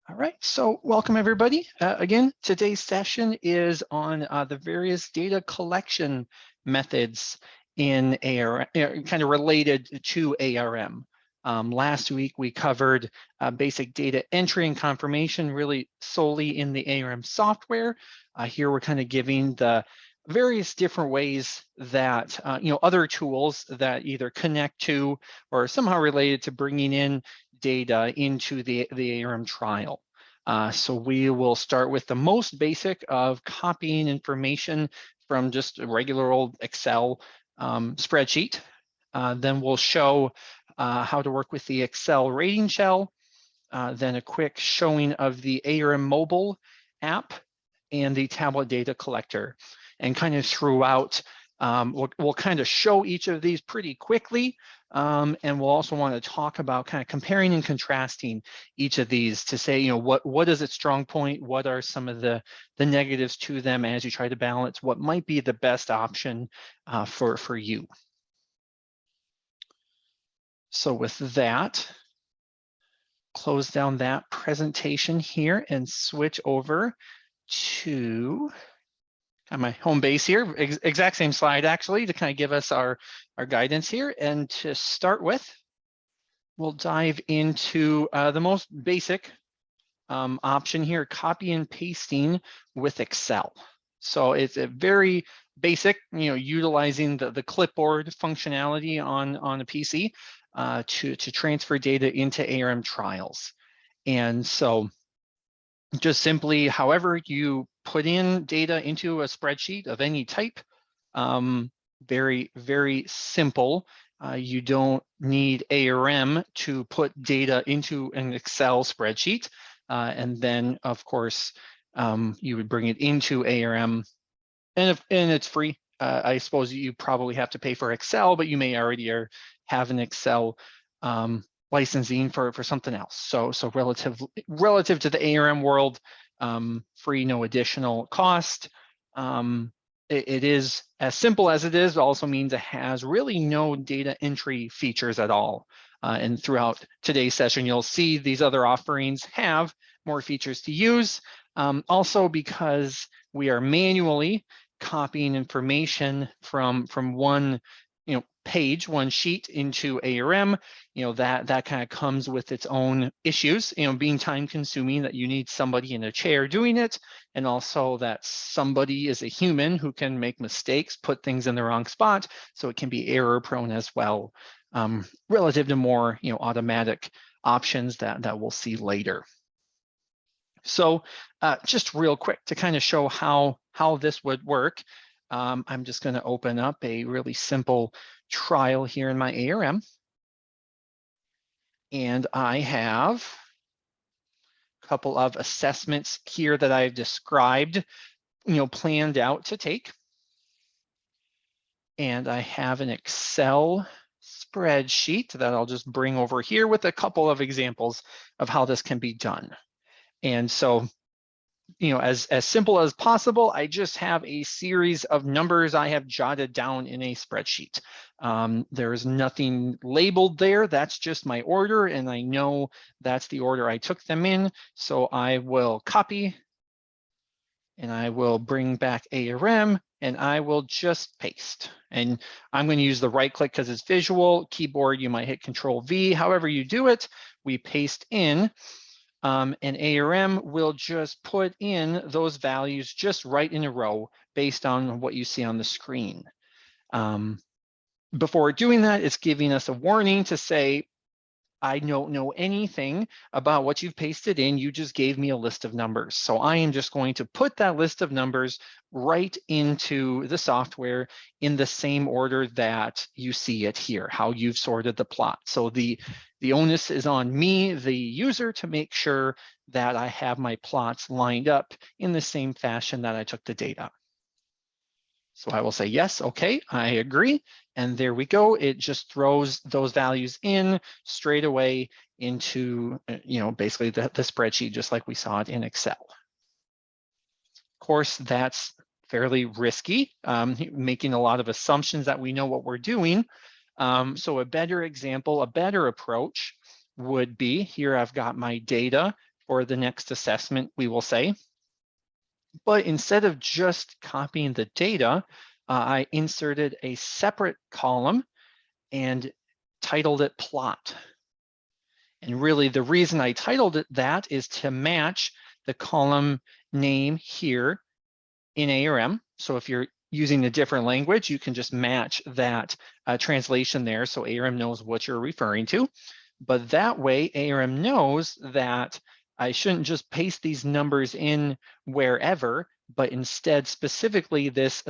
All right, so welcome everybody. Again, today's session is on the various data collection methods in ARM, kind of related to ARM. Last week we covered basic data entry and confirmation really solely in the ARM software. Here we're kind of giving the various different ways that other tools that either connect to or somehow related to bringing in data into the ARM trial. So we will start with the most basic of copying information from just a regular old Excel spreadsheet. Then we'll show how to work with the Excel rating shell, then a quick showing of the ARM mobile app and the tablet data collector. And kind of throughout, we'll kind of show each of these pretty quickly. And we'll also want to talk about kind of comparing and contrasting each of these to say, what is its strong point? What are some of the negatives to them as you try to balance what might be the best option for you? So with that, close down that presentation here and switch over to my home base here, exact same slide actually, to kind of give us our guidance here. And to start with, we'll dive into the most basic option here, copy and pasting with Excel. So it's a very basic, utilizing the clipboard functionality on a PC to transfer data into ARM trials. And so just simply, however you put in data into a spreadsheet of any type, very, very simple. You don't need ARM to put data into an Excel spreadsheet. And then, of course, you would bring it into ARM, and it's free. I suppose you probably have to pay for Excel, but you may already have an Excel licensing for something else. So relative to the ARM world, free, no additional cost. It is as simple as it is, also means it has really no data entry features at all. And throughout today's session, you'll see these other offerings have more features to use. Also because we are manually copying information from one page, one sheet into ARM, that kind of comes with its own issues, being time consuming, that you need somebody in a chair doing it, and also that somebody is a human who can make mistakes, put things in the wrong spot, so it can be error prone as well, relative to more automatic options that we'll see later. So just real quick to kind of show how this would work, I'm just going to open up a really simple trial here in my ARM. And I have a couple of assessments here that I've described, planned out to take. And I have an Excel spreadsheet that I'll just bring over here with a couple of examples of how this can be done. And so, as simple as possible, I just have a series of numbers I have jotted down in a spreadsheet. There is nothing labeled there. That's just my order, and I know that's the order I took them in. So I will copy, and I will bring back ARM, and I will just paste. And I'm going to use the right click because it's visual. Keyboard, you might hit Control V. However you do it, we paste in. And ARM will just put in those values just right in a row based on what you see on the screen. Before doing that, it's giving us a warning to say, I don't know anything about what you've pasted in. You just gave me a list of numbers. So I am just going to put that list of numbers right into the software in the same order that you see it here, how you've sorted the plot. So the onus is on me, the user, to make sure that I have my plots lined up in the same fashion that I took the data. So I will say, yes, okay, I agree. And there we go. It just throws those values in straight away into, basically the spreadsheet, just like we saw it in Excel. Of course, that's fairly risky, making a lot of assumptions that we know what we're doing. So a better example, a better approach would be, here I've got my data for the next assessment, we will say. But instead of just copying the data, I inserted a separate column and titled it plot. And really the reason I titled it that is to match the column name here in ARM. So if you're using a different language, you can just match that translation there so ARM knows what you're referring to. But that way ARM knows that I shouldn't just paste these numbers in wherever, but instead specifically this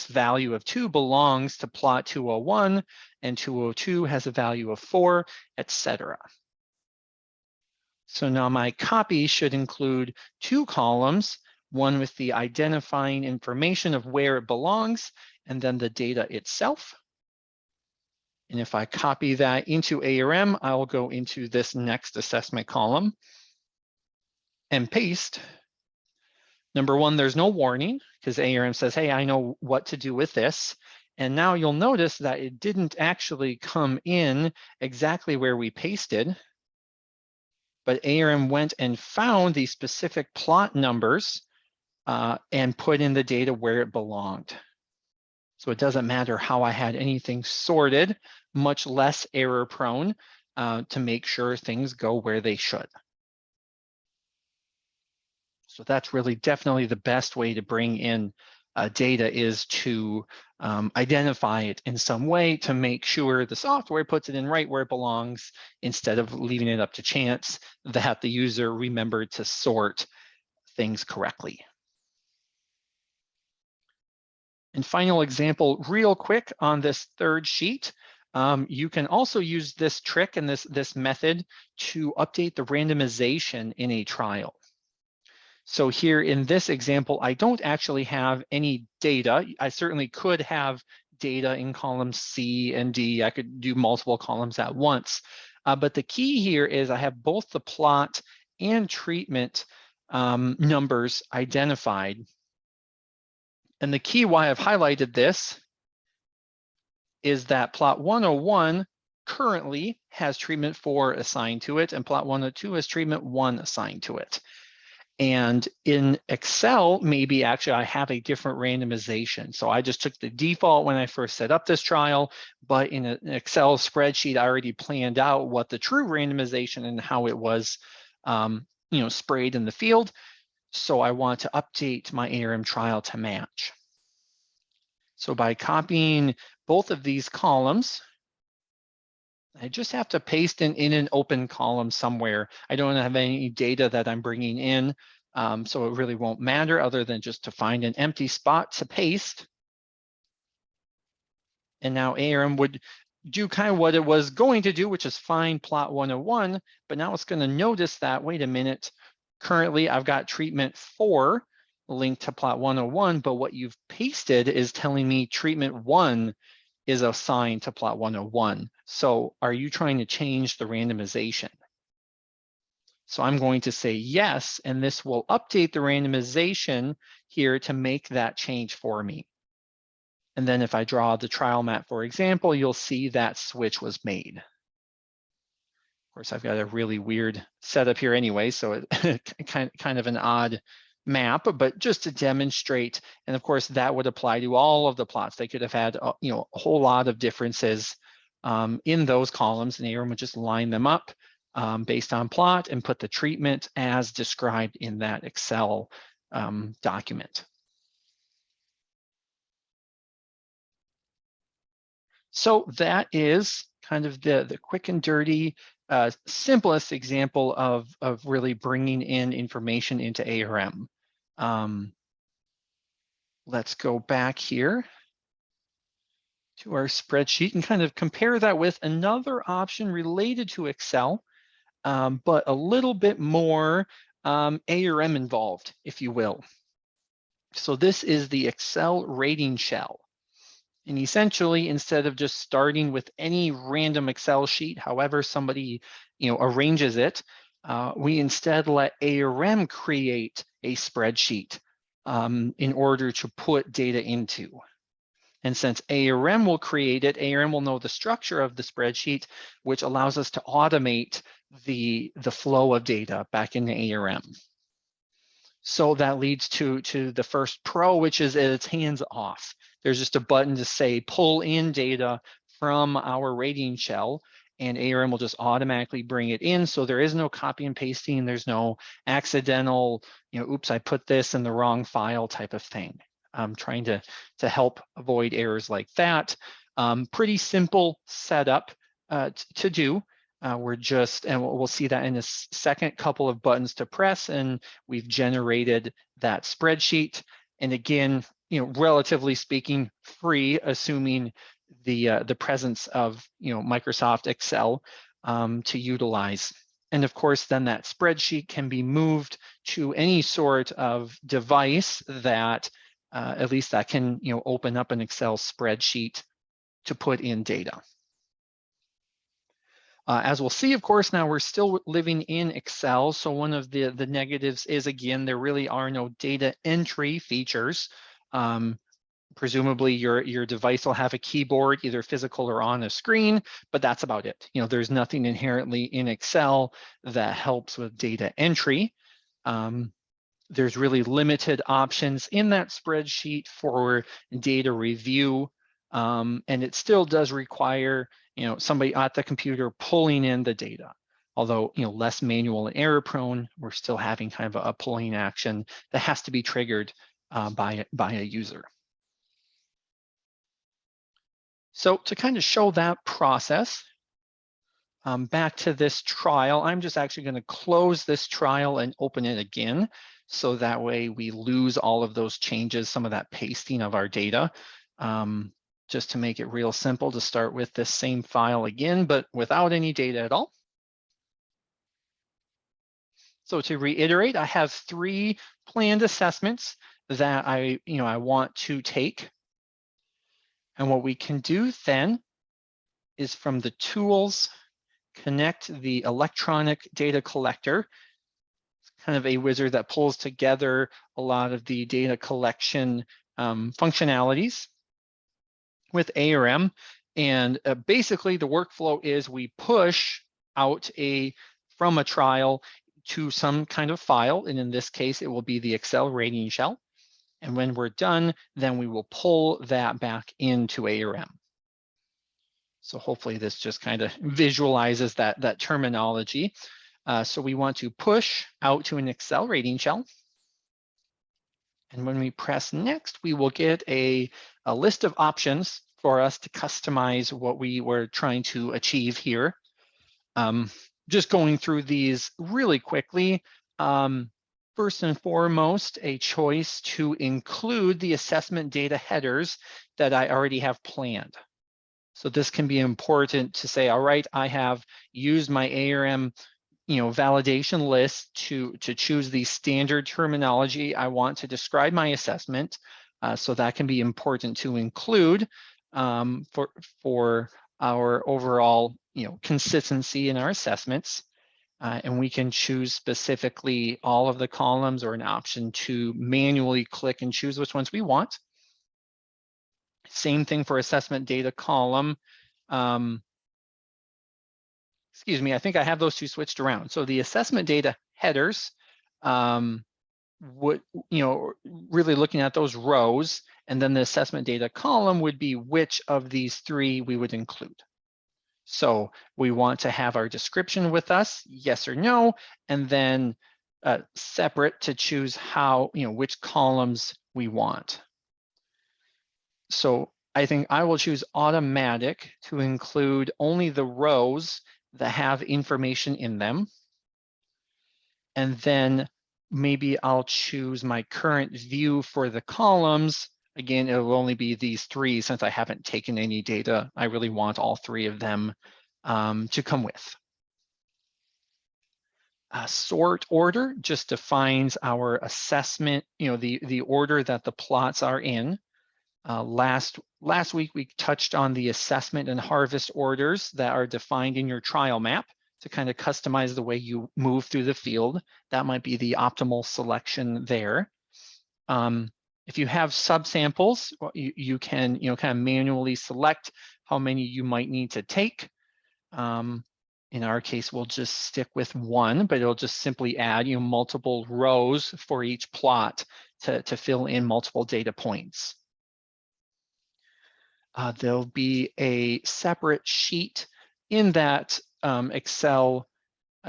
value of 2 belongs to plot 201 and 202 has a value of 4, etc. So now my copy should include 2 columns, one with the identifying information of where it belongs, and then the data itself. And if I copy that into ARM, I'll go into this next assessment column and paste. Number 1, there's no warning because ARM says, hey, I know what to do with this. And now you'll notice that it didn't actually come in exactly where we pasted, but ARM went and found the specific plot numbers and put in the data where it belonged. So it doesn't matter how I had anything sorted, much less error prone, to make sure things go where they should. So that's really definitely the best way to bring in data is to identify it in some way to make sure the software puts it in right where it belongs instead of leaving it up to chance that the user remembered to sort things correctly. And final example, real quick on this third sheet, you can also use this trick and this method to update the randomization in a trial. So here in this example, I don't actually have any data. I certainly could have data in columns C and D. I could do multiple columns at once. But the key here is I have both the plot and treatment numbers identified. And the key why I've highlighted this is that plot 101 currently has treatment 4 assigned to it, and plot 102 has treatment 1 assigned to it. And in Excel, maybe actually I have a different randomization. So I just took the default when I first set up this trial, but in an Excel spreadsheet, I already planned out what the true randomization and how it was sprayed in the field. So I want to update my ARM trial to match. So by copying both of these columns, I just have to paste in an open column somewhere. I don't have any data that I'm bringing in, so it really won't matter other than just to find an empty spot to paste. And now ARM would do kind of what it was going to do, which is find plot 101, but now it's going to notice that, wait a minute, currently I've got treatment 4 linked to plot 101, but what you've pasted is telling me treatment 1 is assigned to plot 101. So are you trying to change the randomization? So I'm going to say yes, and this will update the randomization here to make that change for me. And then if I draw the trial map, for example, you'll see that switch was made. Of course, I've got a really weird setup here anyway, so it kind of an odd map, but just to demonstrate, and of course that would apply to all of the plots. They could have had a whole lot of differences in those columns, and ARM would just line them up based on plot and put the treatment as described in that Excel document. So that is kind of the quick and dirty, simplest example of really bringing in information into ARM. Let's go back here to our spreadsheet and kind of compare that with another option related to Excel, but a little bit more ARM involved, if you will. So this is the Excel rating shell. And essentially, instead of just starting with any random Excel sheet, however somebody arranges it, we instead let ARM create a spreadsheet in order to put data into. And since ARM will create it, ARM will know the structure of the spreadsheet, which allows us to automate the flow of data back into ARM. So that leads to the first pro, which is it's hands off. There's just a button to say pull in data from our rating shell, and ARM will just automatically bring it in. So there is no copy and pasting. There's no accidental, oops, I put this in the wrong file type of thing. I'm trying to help avoid errors like that. Pretty simple setup to do. We're just, and we'll see that in a second, couple of buttons to press, and we've generated that spreadsheet. And again, relatively speaking, free, assuming the presence of Microsoft Excel to utilize. And of course, then that spreadsheet can be moved to any sort of device that at least that can open up an Excel spreadsheet to put in data. As we'll see, of course, now we're still living in Excel. So one of the negatives is, again, there really are no data entry features. Presumably your device will have a keyboard, either physical or on a screen, but that's about it. There's nothing inherently in Excel that helps with data entry. There's really limited options in that spreadsheet for data review. And it still does require somebody at the computer pulling in the data. Although less manual and error prone, we're still having kind of a pulling action that has to be triggered by a user. So to kind of show that process, back to this trial, I'm just actually going to close this trial and open it again. So that way we lose all of those changes, some of that pasting of our data. Just to make it real simple, to start with this same file again, but without any data at all. So to reiterate, I have 3 planned assessments that I want to take. And what we can do then is, from the tools, connect the electronic data collector. It's kind of a wizard that pulls together a lot of the data collection functionalities with ARM. And basically the workflow is we push out from a trial to some kind of file. And in this case, it will be the Excel rating shell. And when we're done, then we will pull that back into ARM. So hopefully this just kind of visualizes that terminology. So we want to push out to an Excel rating shell. And when we press next, we will get a list of options for us to customize what we were trying to achieve here. Just going through these really quickly. First and foremost, a choice to include the assessment data headers that I already have planned. So this can be important to say, all right, I have used my ARM validation list to choose the standard terminology I want to describe my assessment. So that can be important to include for our overall consistency in our assessments. And we can choose specifically all of the columns, or an option to manually click and choose which ones we want. Same thing for assessment data column. Excuse me, I think I have those 2 switched around. So the assessment data headers, would, really looking at those rows, and then the assessment data column would be which of these 3 we would include. So we want to have our description with us, yes or no, and then separate to choose how, which columns we want. So I think I will choose automatic to include only the rows that have information in them. And then maybe I'll choose my current view for the columns. Again, it will only be these 3 since I haven't taken any data. I really want all 3 of them to come with. Sort order just defines our assessment, the order that the plots are in. Last week, we touched on the assessment and harvest orders that are defined in your trial map to kind of customize the way you move through the field. That might be the optimal selection there. If you have subsamples, you can kind of manually select how many you might need to take. In our case, we'll just stick with one, but it'll just simply add multiple rows for each plot to fill in multiple data points. There'll be a separate sheet in that Excel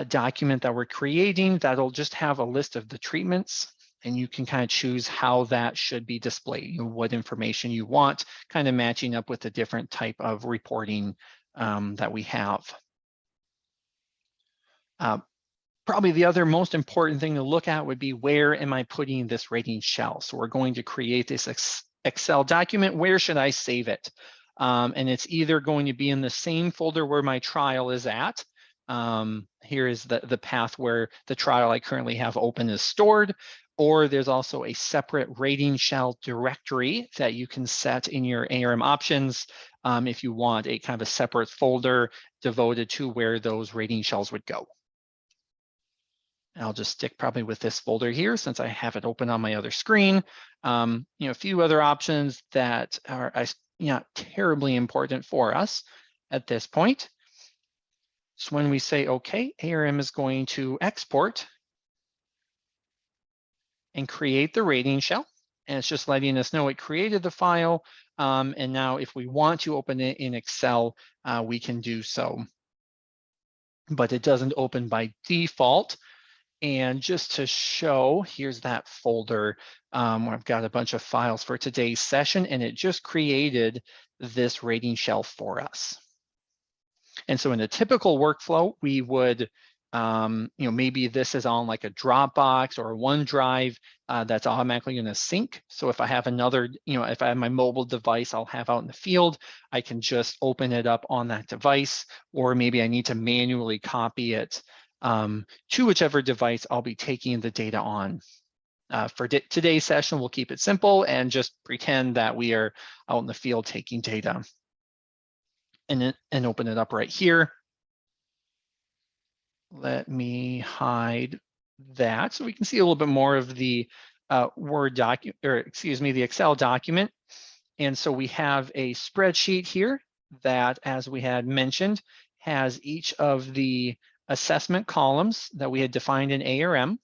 document that we're creating that'll just have a list of the treatments, and you can kind of choose how that should be displayed, what information you want, kind of matching up with the different type of reporting that we have. Probably the other most important thing to look at would be, where am I putting this rating shell? So we're going to create this Excel document. Where should I save it? And it's either going to be in the same folder where my trial is at. Here is the path where the trial I currently have open is stored, or there's also a separate rating shell directory that you can set in your ARM options if you want a kind of a separate folder devoted to where those rating shells would go. I'll just stick probably with this folder here since I have it open on my other screen. A few other options that are not terribly important for us at this point. So when we say OK, ARM is going to export and create the rating shell. And it's just letting us know it created the file. And now if we want to open it in Excel, we can do so. But it doesn't open by default. And just to show, here's that folder where I've got a bunch of files for today's session, and it just created this rating shell for us. And so in a typical workflow, we would, maybe this is on like a Dropbox or a OneDrive that's automatically going to sync. So if I have another, if I have my mobile device I'll have out in the field, I can just open it up on that device, or maybe I need to manually copy it to whichever device I'll be taking the data on. For today's session, we'll keep it simple and just pretend that we are out in the field taking data, and open it up right here. Let me hide that so we can see a little bit more of the Word document, or excuse me, the Excel document. And so we have a spreadsheet here that, as we had mentioned, has each of the assessment columns that we had defined in ARM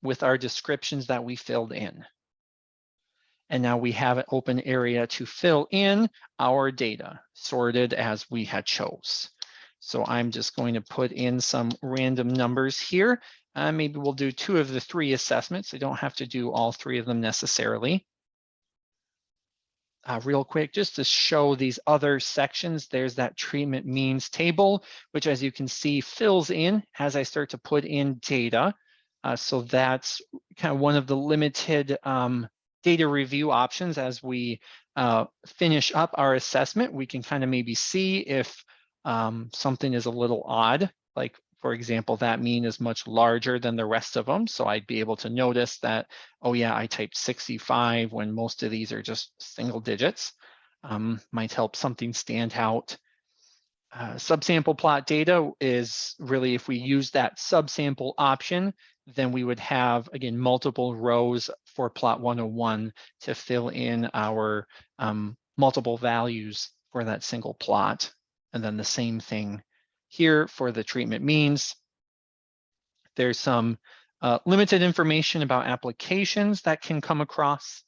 with our descriptions that we filled in. And now we have an open area to fill in our data, sorted as we had chose. So I'm just going to put in some random numbers here. Maybe we'll do 2 of the 3 assessments. I don't have to do all 3 of them necessarily. Real quick, just to show these other sections, there's that treatment means table, which, as you can see, fills in as I start to put in data. So that's kind of one of the limited data review options. As we finish up our assessment, we can kind of maybe see if something is a little odd. Like, for example, that mean is much larger than the rest of them. So I'd be able to notice that, oh yeah, I typed 65 when most of these are just single digits. Might help something stand out. Subsample plot data is really, if we use that subsample option, then we would have, again, multiple rows for plot 101 to fill in our multiple values for that single plot. And then the same thing here for the treatment means. There's some limited information about applications that can come across.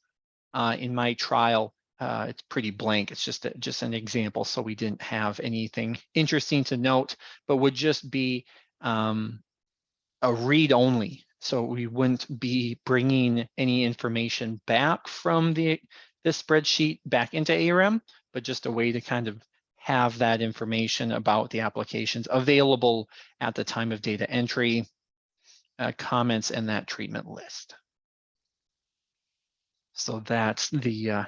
In my trial, it's pretty blank. It's just an example, so we didn't have anything interesting to note, but would just be a read only. So we wouldn't be bringing any information back from this spreadsheet back into ARM, but just a way to kind of have that information about the applications available at the time of data entry, comments in that treatment list. So that's the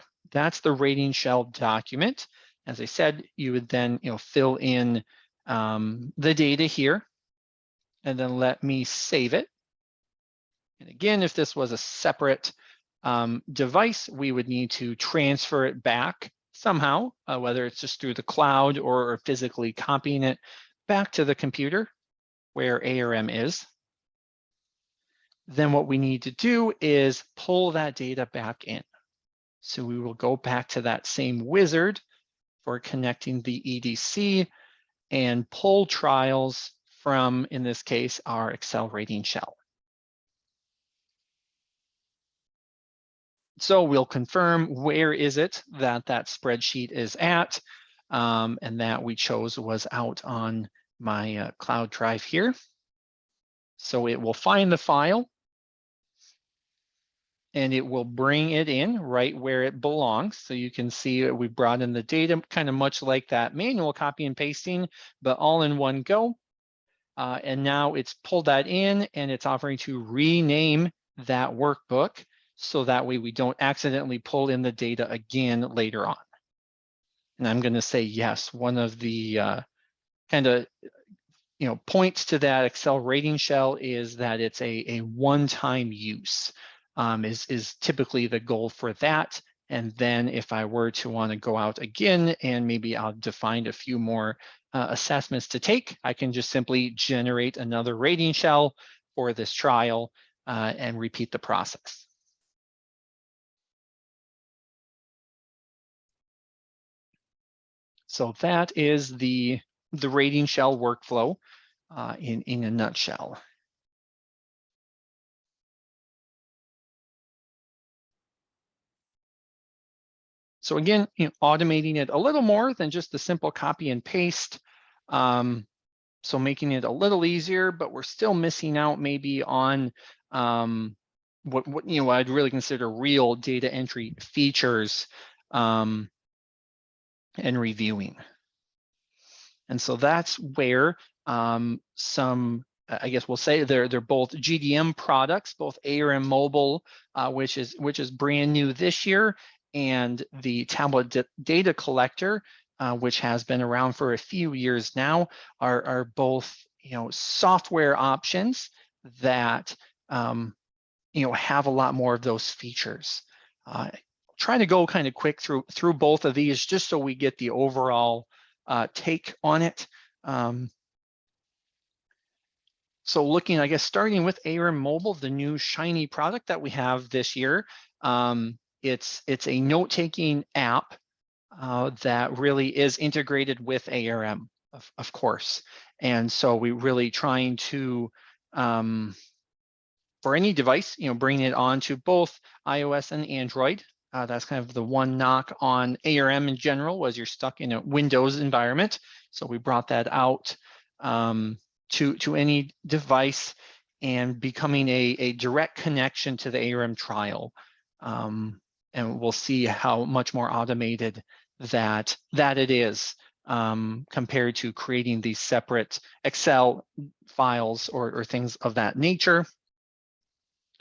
rating shell document. As I said, you would then fill in the data here, and then let me save it. And again, if this was a separate device, we would need to transfer it back somehow, whether it's just through the cloud or physically copying it back to the computer where ARM is. Then what we need to do is pull that data back in. So we will go back to that same wizard for connecting the EDC, and pull trials from, in this case, our Excel rating shell. So we'll confirm where is it that that spreadsheet is at, and that we chose was out on my cloud drive here. So it will find the file and it will bring it in right where it belongs. So you can see we brought in the data kind of much like that manual copy and pasting, but all in one go. And now it's pulled that in and it's offering to rename that workbook so that way we don't accidentally pull in the data again later on. And I'm going to say yes. One of the kind of points to that Excel rating shell is that it's a one-time use, is typically the goal for that. And then if I were to want to go out again and maybe I'll define a few more assessments to take, I can just simply generate another rating shell for this trial and repeat the process. So that is the rating shell workflow in a nutshell. So again, automating it a little more than just the simple copy and paste. So making it a little easier, but we're still missing out maybe on what I'd really consider real data entry features and reviewing. And so that's where some, I guess we'll say they're both GDM products, both ARM Mobile, which is brand new this year, and the tablet data collector, which has been around for a few years now, are both software options that have a lot more of those features. Try to go kind of quick through both of these just so we get the overall take on it. So looking, I guess, starting with ARM Mobile, the new shiny product that we have this year, it's a note-taking app that really is integrated with ARM, of course. And so we're really trying to, for any device, bring it onto both iOS and Android. That's kind of the one knock on ARM in general, was you're stuck in a Windows environment. So we brought that out to any device and becoming a direct connection to the ARM trial. And we'll see how much more automated that it is compared to creating these separate Excel files or things of that nature.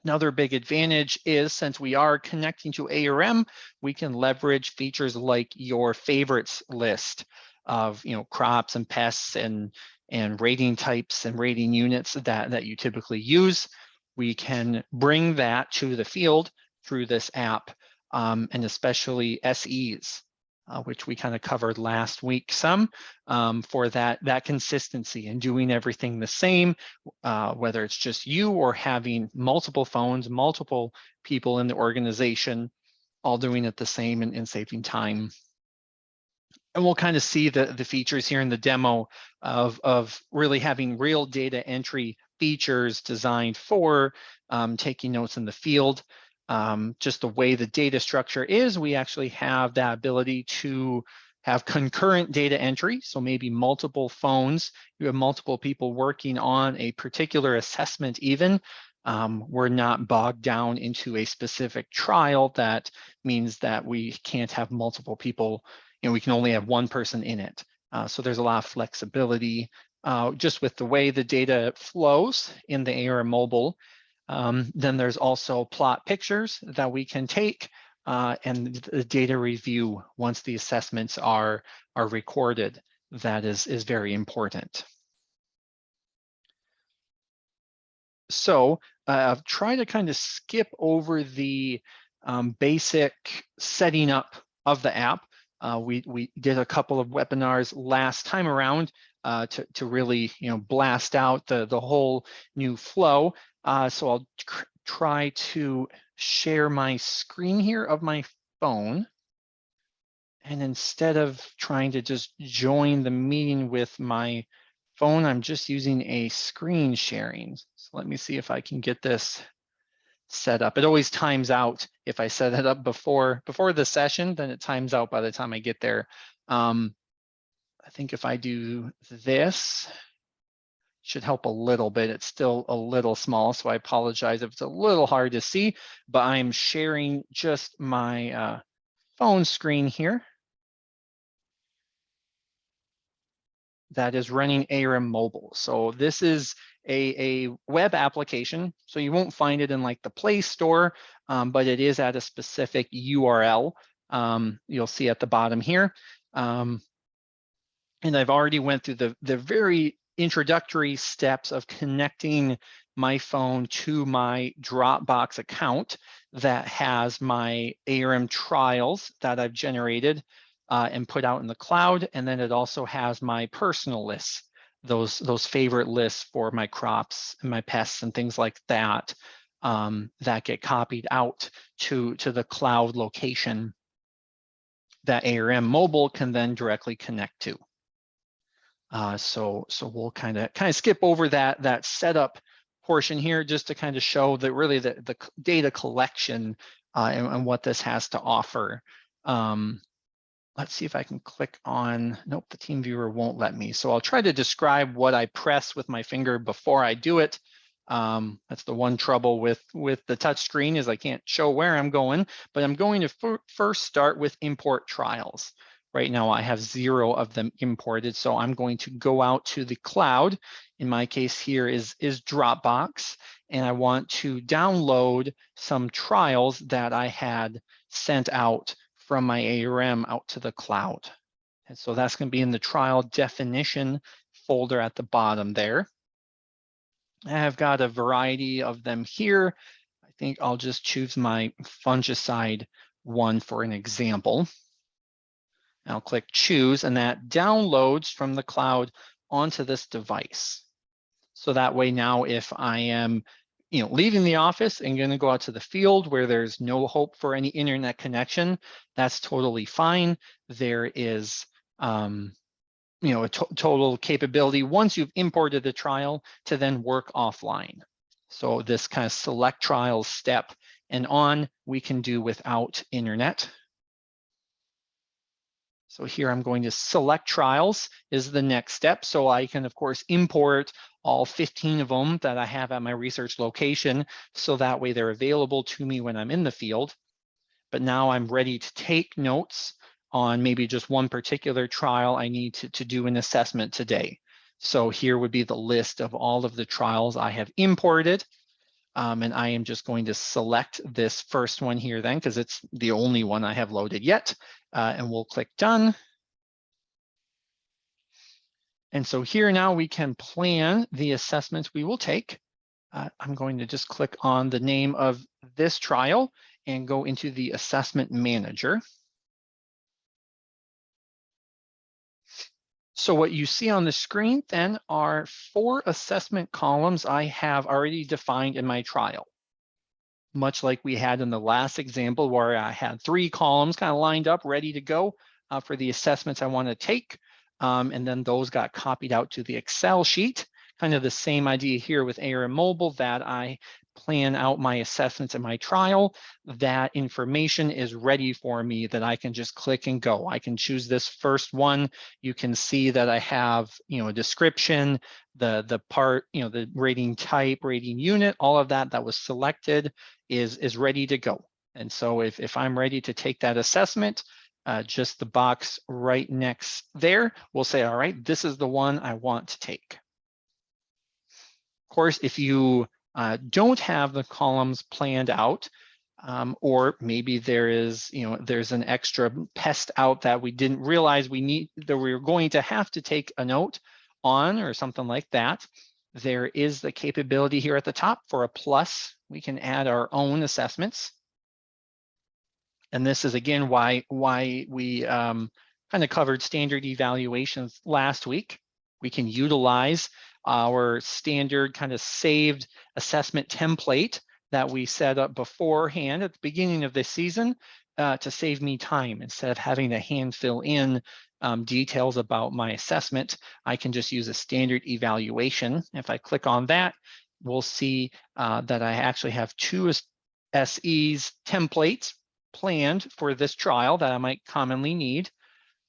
Another big advantage is, since we are connecting to ARM, we can leverage features like your favorites list of crops and pests and rating types and rating units that you typically use. We can bring that to the field through this app, and especially SEs, which we kind of covered last week some, for that consistency and doing everything the same, whether it's just you or having multiple phones, multiple people in the organization, all doing it the same and saving time. And we'll kind of see the features here in the demo of really having real data entry features designed for taking notes in the field. Just the way the data structure is, we actually have that ability to have concurrent data entry. So maybe multiple phones, you have multiple people working on a particular assessment even. We're not bogged down into a specific trial. That means that we can't have multiple people, we can only have one person in it. So there's a lot of flexibility just with the way the data flows in the ARM Mobile. Then there's also plot pictures that we can take and the data review once the assessments are recorded. That is very important. So I've tried to kind of skip over the basic setting up of the app. We did a couple of webinars last time around to really blast out the whole new flow. So I'll try to share my screen here of my phone, And instead of trying to just join the meeting with my phone, I'm just using a screen sharing. So let me see if I can get this set up. It always times out if I set it up before the session, then it times out by the time I get there. I think if I do this, should help a little bit. It's still a little small, so I apologize if it's a little hard to see, but I'm sharing just my phone screen here that is running ARM Mobile. So this is a web application, so you won't find it in like the Play Store, but it is at a specific URL. You'll see at the bottom here. And I've already went through the very introductory steps of connecting my phone to my Dropbox account that has my ARM trials that I've generated and put out in the cloud. And then it also has my personal lists, those favorite lists for my crops and my pests and things like that, that get copied out to the cloud location that ARM Mobile can then directly connect to. So we'll kind of skip over that setup portion here just to kind of show that really the data collection and what this has to offer. Let's see if I can click on, nope, the team viewer won't let me. So I'll try to describe what I press with my finger before I do it. That's the one trouble with the touch screen is I can't show where I'm going, but I'm going to first start with import trials. Right now I have 0 of them imported, so I'm going to go out to the cloud. In my case here is Dropbox, and I want to download some trials that I had sent out from my ARM out to the cloud. And so that's going to be in the trial definition folder at the bottom there. I've got a variety of them here. I think I'll just choose my fungicide one for an example. I'll click choose, and that downloads from the cloud onto this device. So that way now if I am leaving the office and going to go out to the field where there's no hope for any internet connection, that's totally fine. There is a total capability once you've imported the trial to then work offline. So this kind of select trials step and on we can do without internet. So here I'm going to select trials is the next step. So I can, of course, import all 15 of them that I have at my research location. So that way they're available to me when I'm in the field. But now I'm ready to take notes on maybe just one particular trial I need to do an assessment today. So here would be the list of all of the trials I have imported. And I am just going to select this first one here then, because it's the only one I have loaded yet. And we'll click done. And so here now we can plan the assessments we will take. I'm going to just click on the name of this trial and go into the assessment manager. So what you see on the screen then are 4 assessment columns I have already defined in my trial. Much like we had in the last example where I had 3 columns kind of lined up, ready to go for the assessments I want to take. And then those got copied out to the Excel sheet. Kind of the same idea here with ARM Mobile, that I plan out my assessments in my trial. That information is ready for me that I can just click and go. I can choose this first one. You can see that I have, a description, the part, the rating type, rating unit, all of that was selected is ready to go. And so if I'm ready to take that assessment, just the box right next there will say, all right, this is the one I want to take. Of course, if you don't have the columns planned out, or maybe there's an extra pest out that we didn't realize that we were going to have to take a note on or something like that, there is the capability here at the top for a plus. We can add our own assessments. And this is again why we kind of covered standard evaluations last week. We can utilize our standard kind of saved assessment template that we set up beforehand at the beginning of this season to save me time. Instead of having to hand fill in details about my assessment, I can just use a standard evaluation. If I click on that, we'll see that I actually have 2 SEs templates planned for this trial that I might commonly need.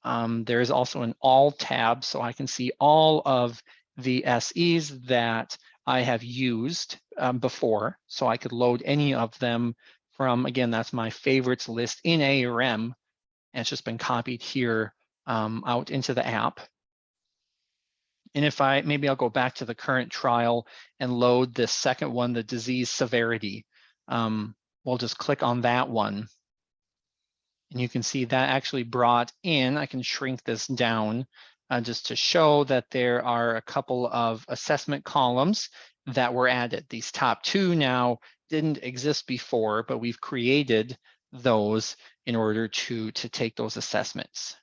There is also an all tab, so I can see all of the SEs that I have used before. So I could load any of them from, again, that's my favorites list in ARM, and it's just been copied here out into the app. And if maybe I'll go back to the current trial and load this second one, the disease severity. We'll just click on that one. And you can see that actually brought in, I can shrink this down just to show that there are a couple of assessment columns that were added. These top 2 now didn't exist before, but we've created those in order to take those assessments.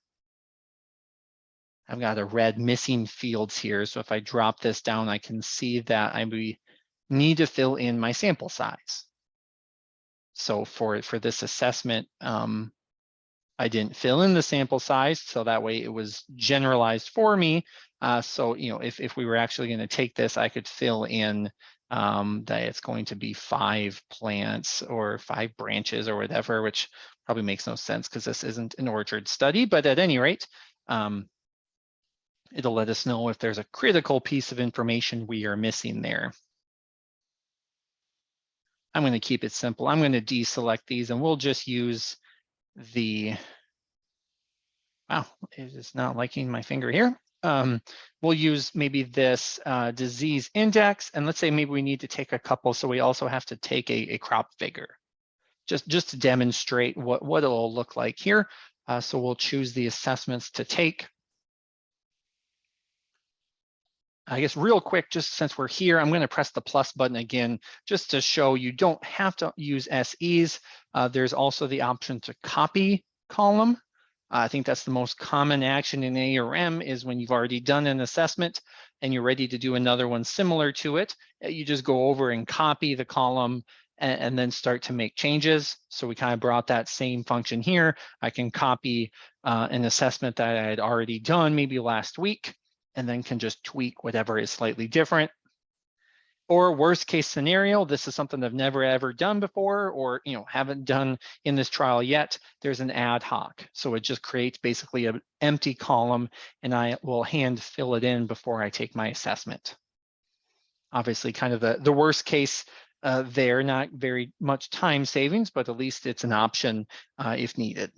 I've got a red missing fields here. So if I drop this down, I can see that I need to fill in my sample size. So for this assessment, I didn't fill in the sample size, so that way it was generalized for me. So if we were actually going to take this, I could fill in that it's going to be 5 plants or 5 branches or whatever, which probably makes no sense because this isn't an orchard study. But at any rate, it'll let us know if there's a critical piece of information we are missing there. I'm going to keep it simple. I'm going to deselect these, and we'll just use the, wow, it is not liking my finger here. We'll use maybe this disease index, and let's say maybe we need to take a couple, so we also have to take a crop figure, just to demonstrate what it'll look like here. So we'll choose the assessments to take. I guess real quick, just since we're here, I'm going to press the plus button again, just to show you don't have to use SEs. There's also the option to copy column. I think that's the most common action in ARM is when you've already done an assessment and you're ready to do another one similar to it. You just go over and copy the column and then start to make changes. So we kind of brought that same function here. I can copy an assessment that I had already done maybe last week, and then can just tweak whatever is slightly different. Or worst case scenario, this is something I've never ever done before, or haven't done in this trial yet, there's an ad hoc. So it just creates basically an empty column, and I will hand fill it in before I take my assessment. Obviously kind of the worst case there, not very much time savings, but at least it's an option if needed.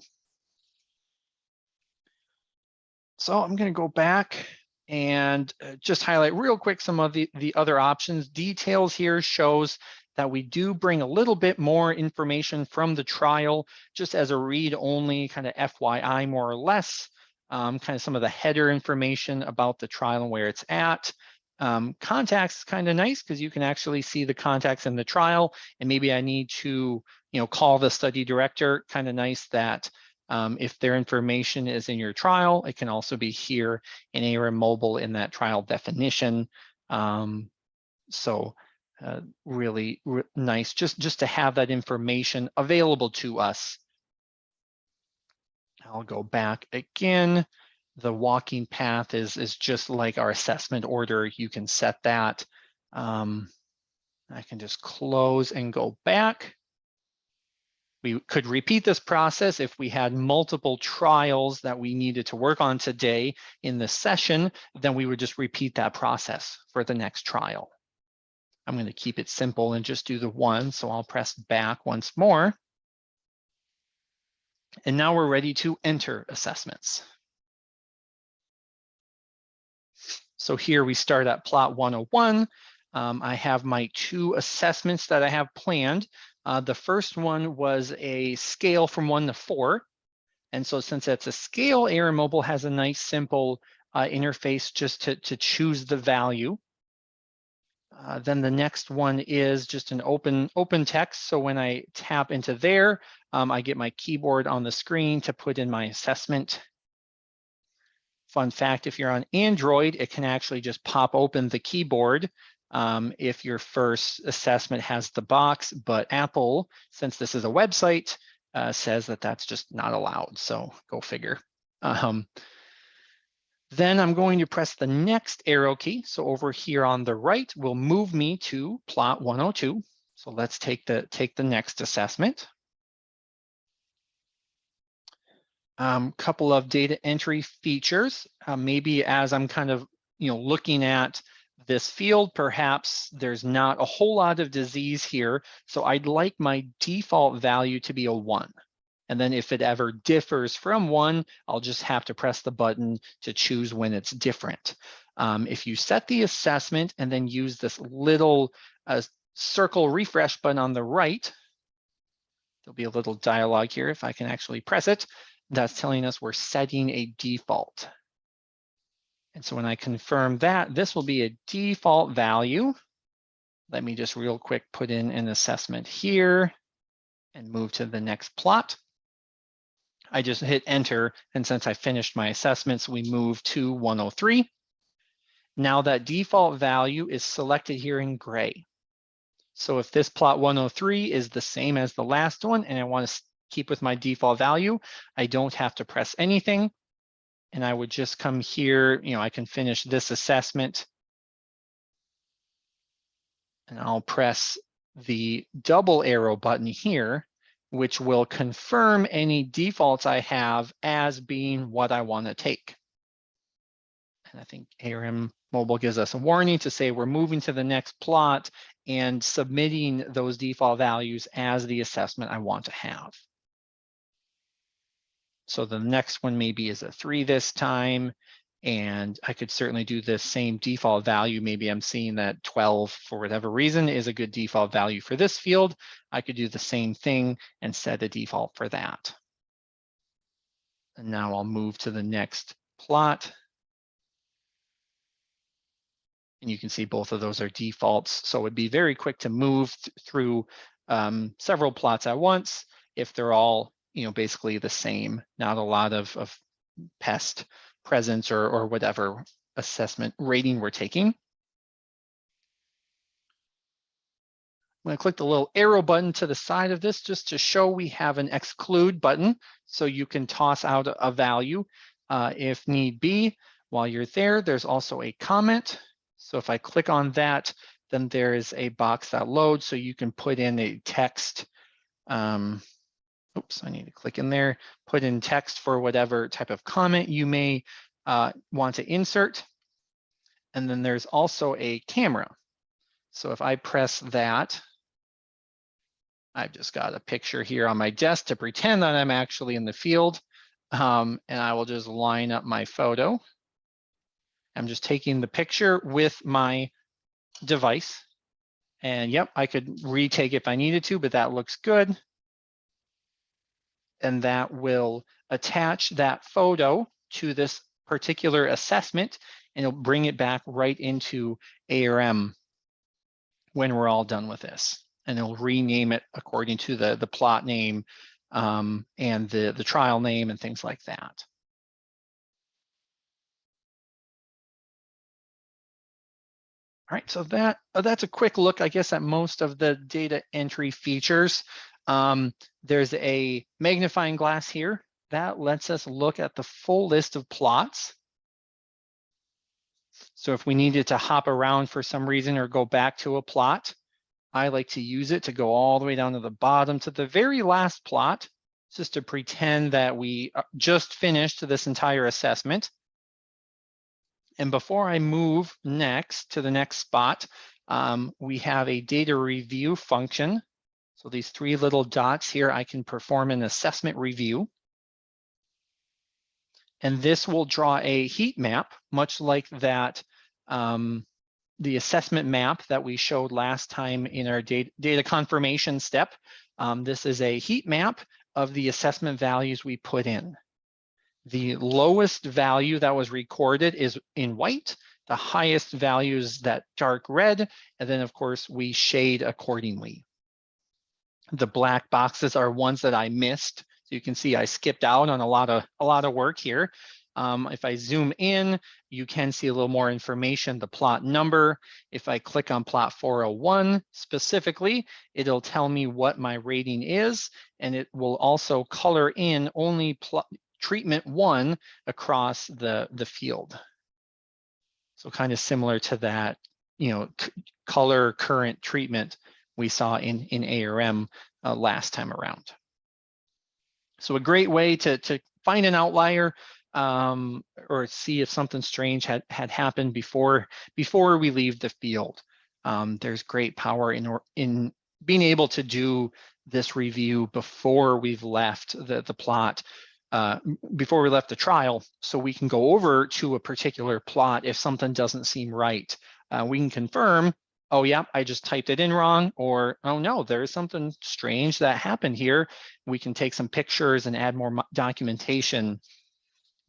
So I'm going to go back and just highlight real quick some of the other options. Details here shows that we do bring a little bit more information from the trial, just as a read-only kind of FYI, more or less, kind of some of the header information about the trial and where it's at. Contacts is kind of nice because you can actually see the contacts in the trial, and maybe I need to call the study director. Kind of nice that if their information is in your trial, it can also be here in ARM Mobile in that trial definition. Really nice just to have that information available to us. I'll go back again. The walking path is just like our assessment order. You can set that. I can just close and go back. We could repeat this process if we had multiple trials that we needed to work on today in the session, then we would just repeat that process for the next trial. I'm going to keep it simple and just do the one, so I'll press back once more. And now we're ready to enter assessments. So here we start at plot 101. I have my 2 assessments that I have planned. The first one was a scale from 1 to 4. And so since it's a scale, ARM Mobile has a nice simple interface just to choose the value. Then the next one is just an open text. So when I tap into there, I get my keyboard on the screen to put in my assessment. Fun fact, if you're on Android, it can actually just pop open the keyboard if your first assessment has the box, but Apple, since this is a website, says that that's just not allowed. So go figure. Then I'm going to press the next arrow key. So over here on the right will move me to plot 102. So let's take the next assessment. Couple of data entry features. Maybe as I'm kind of looking at this field, perhaps there's not a whole lot of disease here. So I'd like my default value to be a 1. And then if it ever differs from 1, I'll just have to press the button to choose when it's different. If you set the assessment and then use this little circle refresh button on the right, there'll be a little dialog here if I can actually press it. That's telling us we're setting a default. And so when I confirm that, this will be a default value. Let me just real quick put in an assessment here and move to the next plot. I just hit enter, and since I finished my assessments, we move to 103. Now that default value is selected here in gray. So if this plot 103 is the same as the last one, and I want to keep with my default value, I don't have to press anything. And I would just come here, I can finish this assessment. And I'll press the double arrow button here, which will confirm any defaults I have as being what I want to take. And I think ARM Mobile gives us a warning to say we're moving to the next plot and submitting those default values as the assessment I want to have. So the next one maybe is a 3 this time, and I could certainly do the same default value. Maybe I'm seeing that 12, for whatever reason, is a good default value for this field. I could do the same thing and set a default for that. And now I'll move to the next plot. And you can see both of those are defaults. So it'd be very quick to move through several plots at once if they're all basically the same, not a lot of pest presence or whatever assessment rating we're taking. I'm going to click the little arrow button to the side of this just to show we have an exclude button, so you can toss out a value if need be. While you're there, there's also a comment. So if I click on that, then there is a box that loads, so you can put in a text. Oops, I need to click in there, put in text for whatever type of comment you may want to insert. And then there's also a camera. So if I press that, I've just got a picture here on my desk to pretend that I'm actually in the field. And I will just line up my photo. I'm just taking the picture with my device. And yep, I could retake if I needed to, but that looks good. And that will attach that photo to this particular assessment, and it'll bring it back right into ARM when we're all done with this. And it'll rename it according to the plot name and the trial name and things like that. All right, so that's a quick look, I guess, at most of the data entry features. There's a magnifying glass here that lets us look at the full list of plots. So if we needed to hop around for some reason or go back to a plot, I like to use it to go all the way down to the bottom to the very last plot, just to pretend that we just finished this entire assessment. And before I move next to the next spot, we have a data review function. So these 3 little dots here, I can perform an assessment review. And this will draw a heat map, much like that, the assessment map that we showed last time in our data confirmation step. This is a heat map of the assessment values we put in. The lowest value that was recorded is in white. The highest value is that dark red. And then, of course, we shade accordingly. The black boxes are ones that I missed. So you can see I skipped out on a lot of work here. If I zoom in, you can see a little more information, the plot number. If I click on plot 401 specifically, it'll tell me what my rating is, and it will also color in only treatment 1 across the field. So kind of similar to that, color current treatment we saw in ARM last time around. So a great way to find an outlier or see if something strange had happened before we leave the field. There's great power in being able to do this review before we've left the plot, before we left the trial, so we can go over to a particular plot if something doesn't seem right. We can confirm, oh yeah, I just typed it in wrong, or oh no, there's something strange that happened here. We can take some pictures and add more documentation.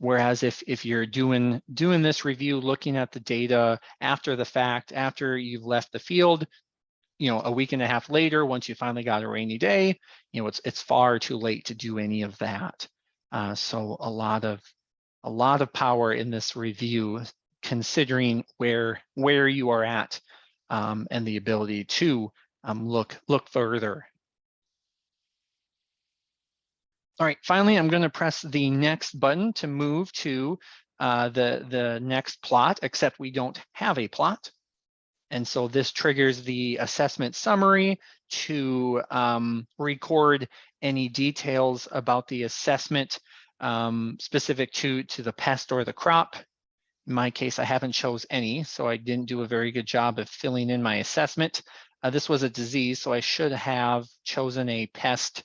Whereas if you're doing this review, looking at the data after the fact, after you've left the field, a week and a half later, once you finally got a rainy day, it's far too late to do any of that. So a lot of power in this review, considering where you are at, and the ability to look further. All right, finally, I'm going to press the next button to move to the next plot, except we don't have a plot. And so this triggers the assessment summary to record any details about the assessment specific to the pest or the crop. In my case, I haven't chose any, so I didn't do a very good job of filling in my assessment. This was a disease, so I should have chosen a pest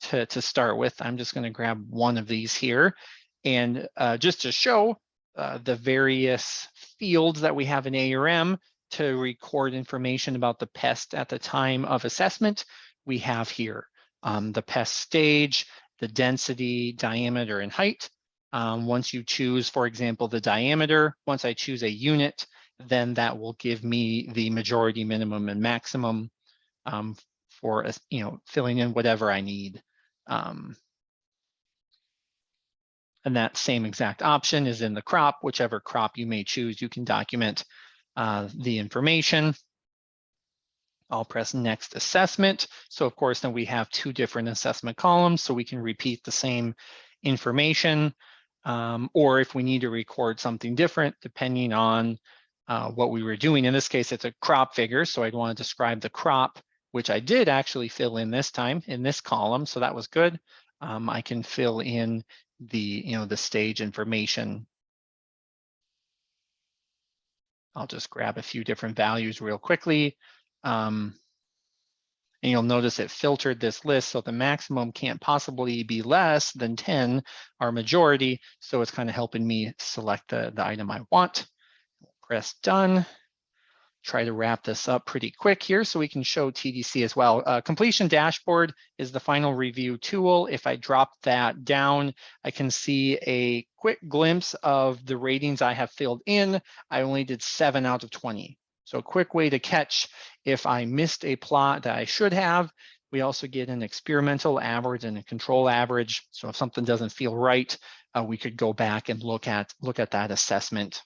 to start with. I'm just going to grab one of these here. And just to show the various fields that we have in ARM to record information about the pest at the time of assessment, we have here the pest stage, the density, diameter, and height. Once you choose, for example, the diameter, once I choose a unit, then that will give me the majority, minimum, and maximum for filling in whatever I need. And that same exact option is in the crop. Whichever crop you may choose, you can document the information. I'll press next assessment. So of course, then we have 2 different assessment columns, so we can repeat the same information. Or if we need to record something different, depending on what we were doing. In this case, it's a crop figure, so I'd want to describe the crop, which I did actually fill in this time in this column, so that was good. I can fill in the stage information. I'll just grab a few different values real quickly. And you'll notice it filtered this list, so the maximum can't possibly be less than 10, our majority. So it's kind of helping me select the item I want. Press done. Try to wrap this up pretty quick here so we can show TDC as well. Completion dashboard is the final review tool. If I drop that down, I can see a quick glimpse of the ratings I have filled in. I only did 7 out of 20. So a quick way to catch if I missed a plot that I should have. We also get an experimental average and a control average. So if something doesn't feel right, we could go back and look at that assessment.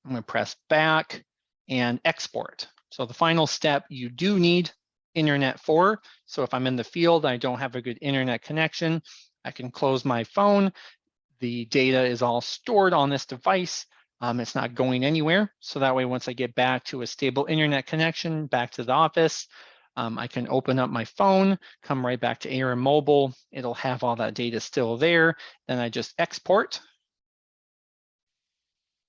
I'm going to press back and export. So the final step you do need internet for. So if I'm in the field, I don't have a good internet connection, I can close my phone. The data is all stored on this device. It's not going anywhere. So that way, once I get back to a stable internet connection, back to the office, I can open up my phone, come right back to ARM Mobile. It'll have all that data still there. Then I just export.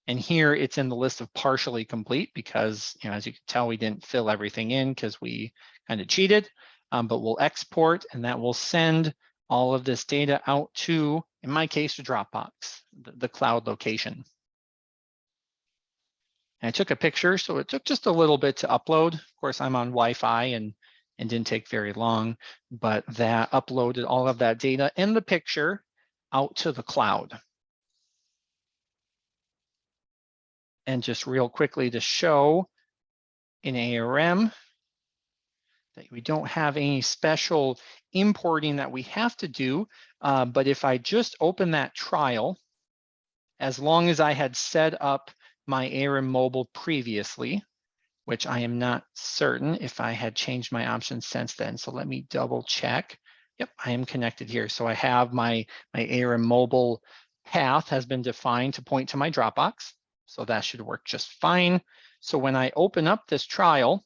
And here it's in the list of partially complete because, as you can tell, we didn't fill everything in because we kind of cheated, but we'll export and that will send all of this data out to, in my case, to Dropbox, the cloud location. And I took a picture, so it took just a little bit to upload. Of course, I'm on Wi-Fi and didn't take very long, but that uploaded all of that data and the picture out to the cloud. And just real quickly to show in ARM that we don't have any special importing that we have to do, but if I just open that trial, as long as I had set up my ARM mobile previously, which I am not certain if I had changed my options since then. So let me double check. Yep, I am connected here. So I have my ARM mobile path has been defined to point to my Dropbox. So that should work just fine. So when I open up this trial,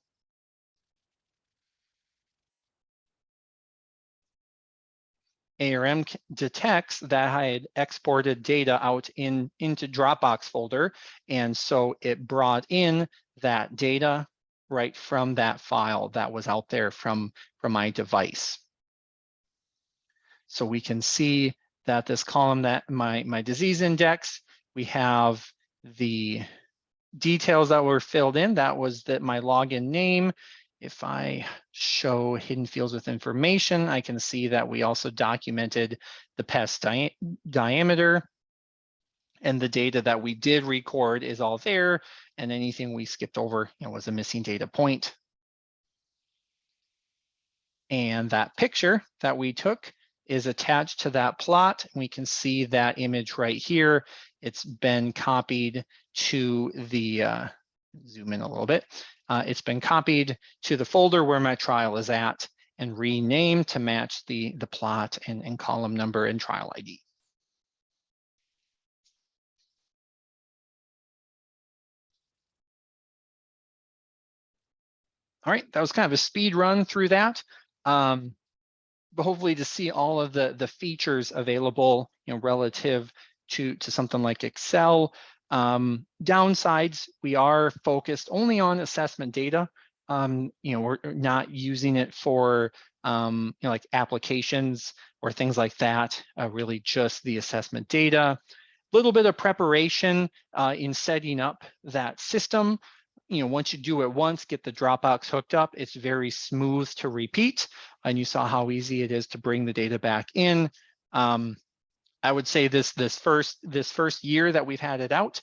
ARM detects that I had exported data out into Dropbox folder. And so it brought in that data right from that file that was out there from my device. So we can see that this column, that my disease index, we have the details that were filled in. That was my login name. If I show hidden fields with information, I can see that we also documented the pest diameter, and the data that we did record is all there, and anything we skipped over, was a missing data point. And that picture that we took is attached to that plot. We can see that image right here. It's been copied to the, zoom in a little bit. It's been copied to the folder where my trial is at and renamed to match the plot and column number and trial ID. All right, that was kind of a speed run through that. But hopefully to see all of the features available, relative to something like Excel. Downsides, we are focused only on assessment data. We're not using it for like applications or things like that, really just the assessment data. A little bit of preparation in setting up that system. Once you do it once, get the Dropbox hooked up, it's very smooth to repeat. And you saw how easy it is to bring the data back in. I would say this first year that we've had it out,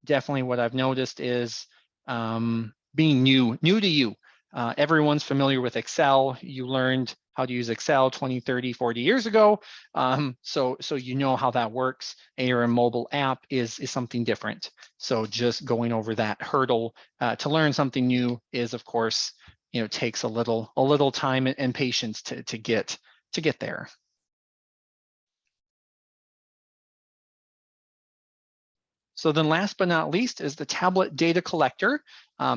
definitely what I've noticed is being new to you. Everyone's familiar with Excel. You learned how to use Excel 20, 30, 40 years ago. So you know how that works. ARM mobile app is something different. So just going over that hurdle to learn something new is, of course, takes a little time and patience to get there. So then last but not least is the tablet data collector.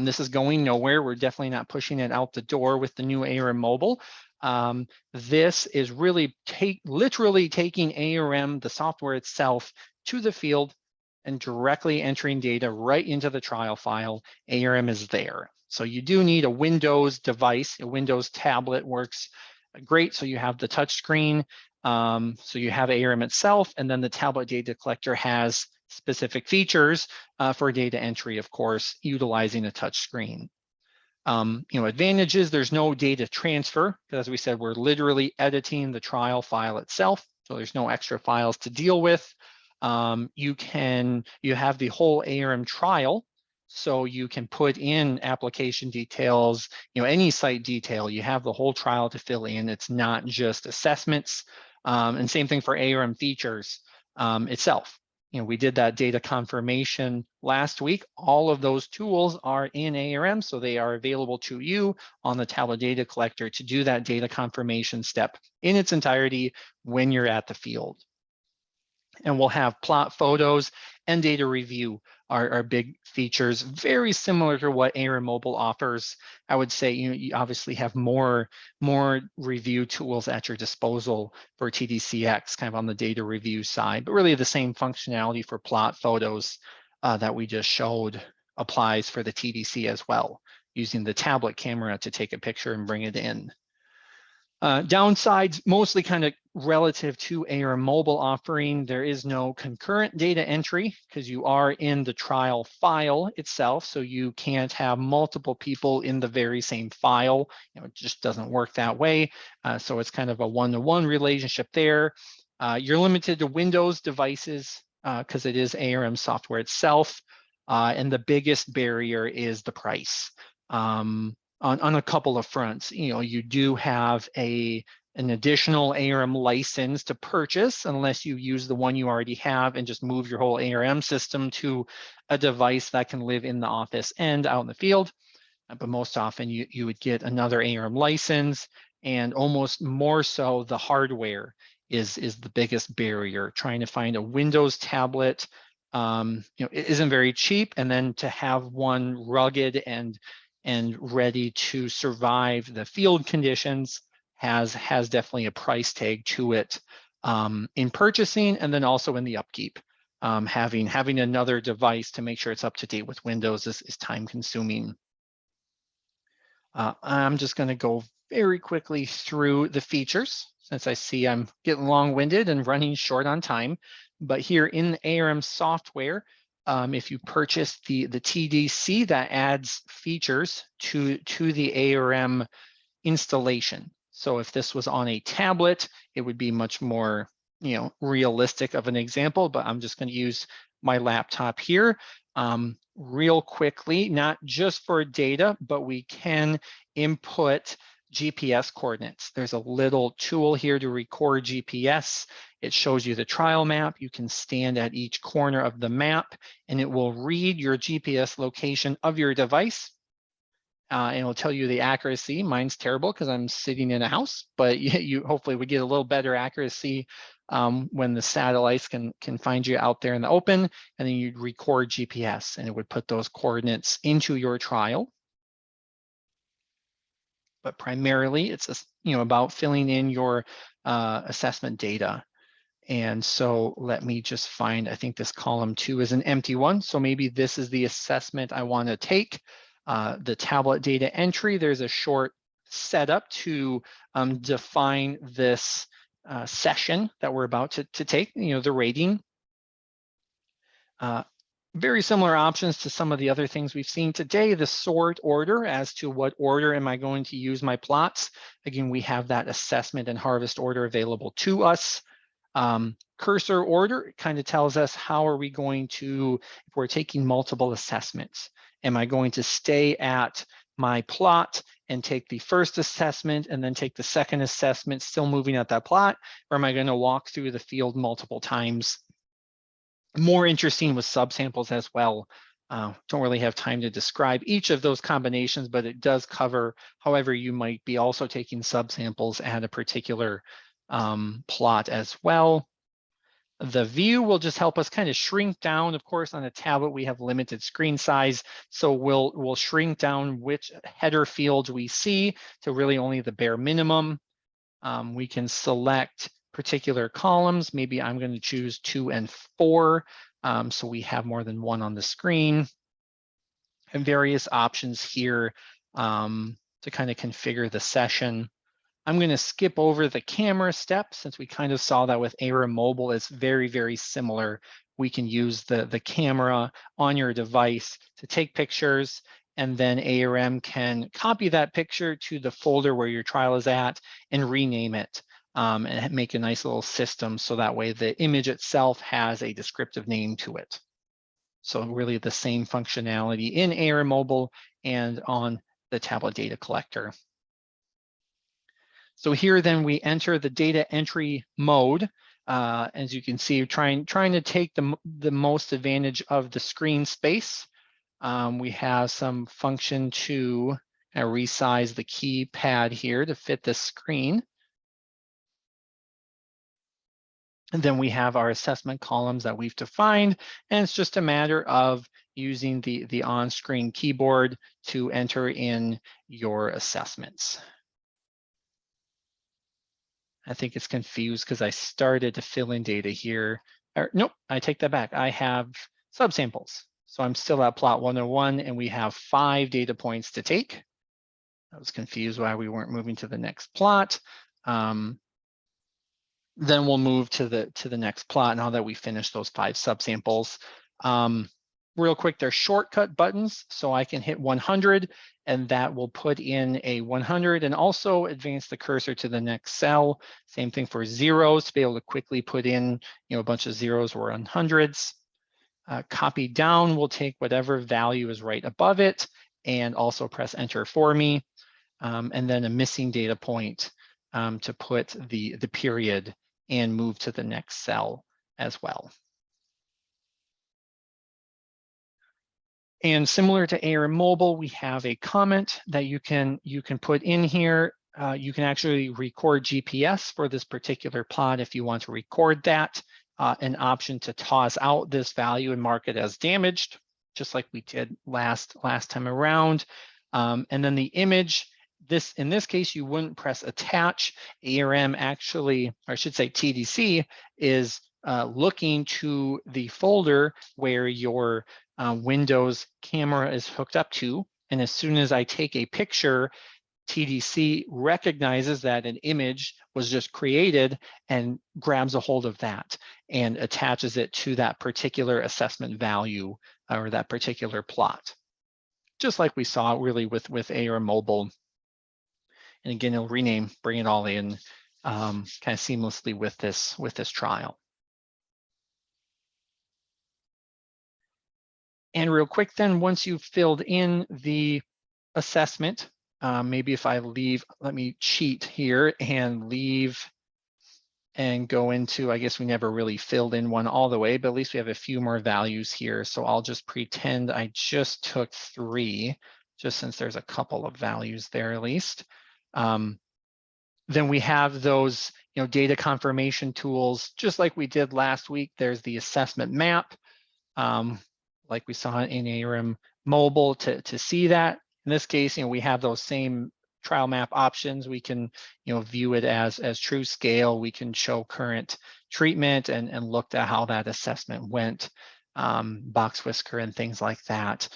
This is going nowhere. We're definitely not pushing it out the door with the new ARM mobile. This is really literally taking ARM, the software itself, to the field and directly entering data right into the trial file. ARM is there. So you do need a Windows device. A Windows tablet works great. So you have the touch screen. So you have ARM itself, and then the tablet data collector has specific features for data entry, of course, utilizing a touch screen. Advantages, there's no data transfer, because as we said, we're literally editing the trial file itself. So there's no extra files to deal with. You have the whole ARM trial. So you can put in application details, any site detail, you have the whole trial to fill in. It's not just assessments. And same thing for ARM features itself. We did that data confirmation last week. All of those tools are in ARM, so they are available to you on the tablet data collector to do that data confirmation step in its entirety when you're at the field. And we'll have plot photos and data review are big features, very similar to what ARM Mobile offers. I would say you obviously have more review tools at your disposal for TDCx, kind of on the data review side, but really the same functionality for plot photos that we just showed applies for the TDC as well, using the tablet camera to take a picture and bring it in. Downsides, mostly kind of relative to ARM mobile offering. There is no concurrent data entry because you are in the trial file itself. So you can't have multiple people in the very same file. It just doesn't work that way. So it's kind of a one-to-one relationship there. You're limited to Windows devices because it is ARM software itself. And the biggest barrier is the price. on a couple of fronts. You know, you do have an additional ARM license to purchase unless you use the one you already have and just move your whole ARM system to a device that can live in the office and out in the field. But most often you would get another ARM license, and almost more so the hardware is the biggest barrier. Trying to find a Windows tablet, you know, it isn't very cheap, and then to have one rugged and ready to survive the field conditions has definitely a price tag to it, in purchasing, and then also in the upkeep. Having another device to make sure it's up to date with Windows is time consuming. I'm just going to go very quickly through the features since I see I'm getting long-winded and running short on time. But here in the ARM software, if you purchase the TDC, that adds features to the ARM installation. So if this was on a tablet, it would be much more, you know, realistic of an example, but I'm just going to use my laptop here. Real quickly, not just for data, but we can input GPS coordinates. There's a little tool here to record GPS. It shows you the trial map. You can stand at each corner of the map and it will read your GPS location of your device. And it'll tell you the accuracy. Mine's terrible because I'm sitting in a house, but you hopefully would get a little better accuracy when the satellites can find you out there in the open, and then you'd record GPS and it would put those coordinates into your trial. But primarily it's about filling in your assessment data. And so let me just find, I think this column 2 is an empty one. So maybe this is the assessment I want to take. The tablet data entry, there's a short setup to define this session that we're about to take, the rating. Very similar options to some of the other things we've seen today. The sort order as to what order am I going to use my plots. Again, we have that assessment and harvest order available to us. Cursor order kind of tells us how are we going to, if we're taking multiple assessments, am I going to stay at my plot and take the first assessment and then take the second assessment, still moving at that plot, or am I going to walk through the field multiple times? More interesting with subsamples as well. Don't really have time to describe each of those combinations, but it does cover however you might be also taking subsamples at a particular plot as well. The view will just help us kind of shrink down. Of course, on a tablet, we have limited screen size, so we'll shrink down which header fields we see to really only the bare minimum. We can select particular columns. Maybe I'm going to choose 2 and 4, so we have more than one on the screen. And various options here to kind of configure the session. I'm going to skip over the camera step since we kind of saw that with ARM Mobile. It's very, very similar. We can use the camera on your device to take pictures, and then ARM can copy that picture to the folder where your trial is at and rename it and make a nice little system so that way the image itself has a descriptive name to it. So really the same functionality in ARM Mobile and on the tablet data collector. So here then we enter the data entry mode. As you can see, trying to take the most advantage of the screen space. We have some function to resize the keypad here to fit the screen. And then we have our assessment columns that we've defined, and it's just a matter of using the on-screen keyboard to enter in your assessments. I think it's confused because I started to fill in data here. Nope, I take that back. I have subsamples. So I'm still at plot 101 and we have 5 data points to take. I was confused why we weren't moving to the next plot. Then we'll move to the next plot now that we finish those 5 subsamples. Real quick, there's shortcut buttons. So I can hit 100 and that will put in a 100 and also advance the cursor to the next cell. Same thing for zeros to be able to quickly put in a bunch of zeros or hundreds. Copy down will take whatever value is right above it and also press enter for me, and then a missing data point to put the period and move to the next cell as well. And similar to ARM Mobile, we have a comment that you can put in here. You can actually record GPS for this particular plot if you want to record that. An option to toss out this value and mark it as damaged, just like we did last time around. And then the image, in this case, you wouldn't press attach. ARM actually, or I should say TDC, is looking to the folder where your Windows camera is hooked up to. And as soon as I take a picture, TDC recognizes that an image was just created and grabs a hold of that and attaches it to that particular assessment value or that particular plot. Just like we saw really with ARM Mobile. And again, it'll rename, bring it all in kind of seamlessly with this trial. And real quick then, once you've filled in the assessment, maybe if I leave, let me cheat here and leave and go into, I guess we never really filled in one all the way, but at least we have a few more values here. So I'll just pretend I just took 3, just since there's a couple of values there at least. Then we have those, data confirmation tools, just like we did last week. There's the assessment map, like we saw in ARM Mobile to see that. In this case, we have those same trial map options. We can, view it as true scale. We can show current treatment and look at how that assessment went, box whisker and things like that.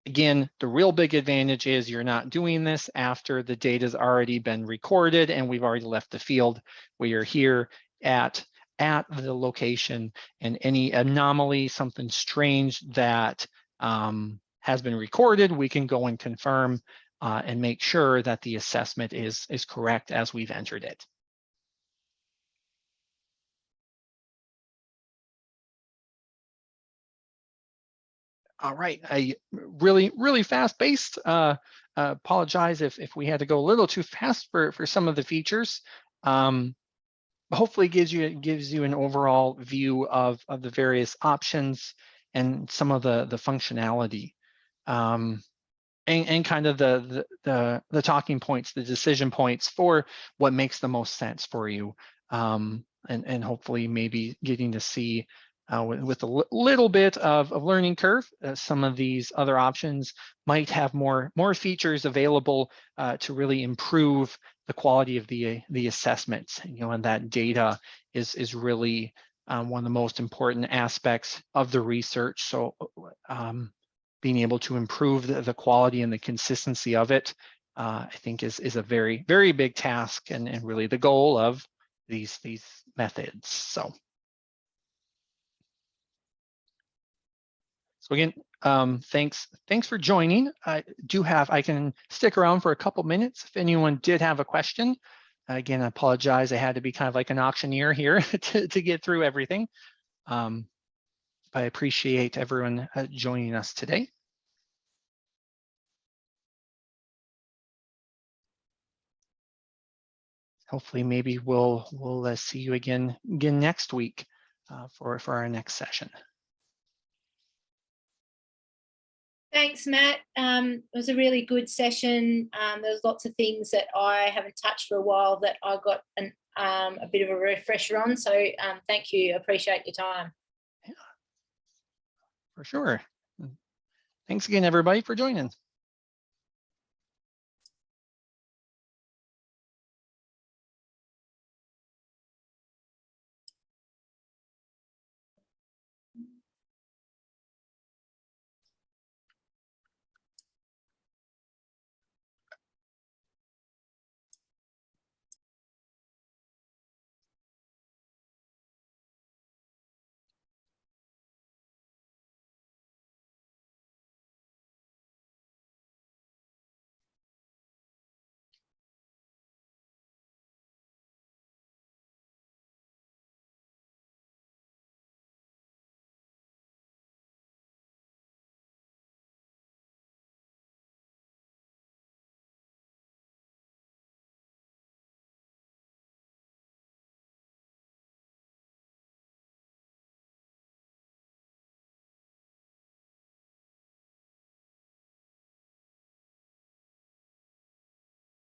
Again, the real big advantage is you're not doing this after the data's already been recorded and we've already left the field. We are here at the location, and any anomaly, something strange that has been recorded, we can go and confirm and make sure that the assessment is correct as we've entered it. All right, I really fast-paced. Apologize if we had to go a little too fast for some of the features. Hopefully gives you an overall view of the various options and some of the functionality, and kind of the talking points, the decision points for what makes the most sense for you, and hopefully maybe getting to see with a little bit of learning curve, some of these other options might have more features available to really improve the quality of the assessments. And that data is really one of the most important aspects of the research. So being able to improve the quality and the consistency of it, I think is a very big task and really the goal of these methods. So again, thanks for joining. I can stick around for a couple minutes if anyone did have a question. Again, I apologize. I had to be kind of like an auctioneer here to get through everything. But I appreciate everyone joining us today. Hopefully, maybe we'll see you again next week for our next session. Thanks, Matt. It was a really good session. There's lots of things that I haven't touched for a while that I got a bit of a refresher on. So thank you. Appreciate your time. Yeah, for sure. Thanks again, everybody, for joining.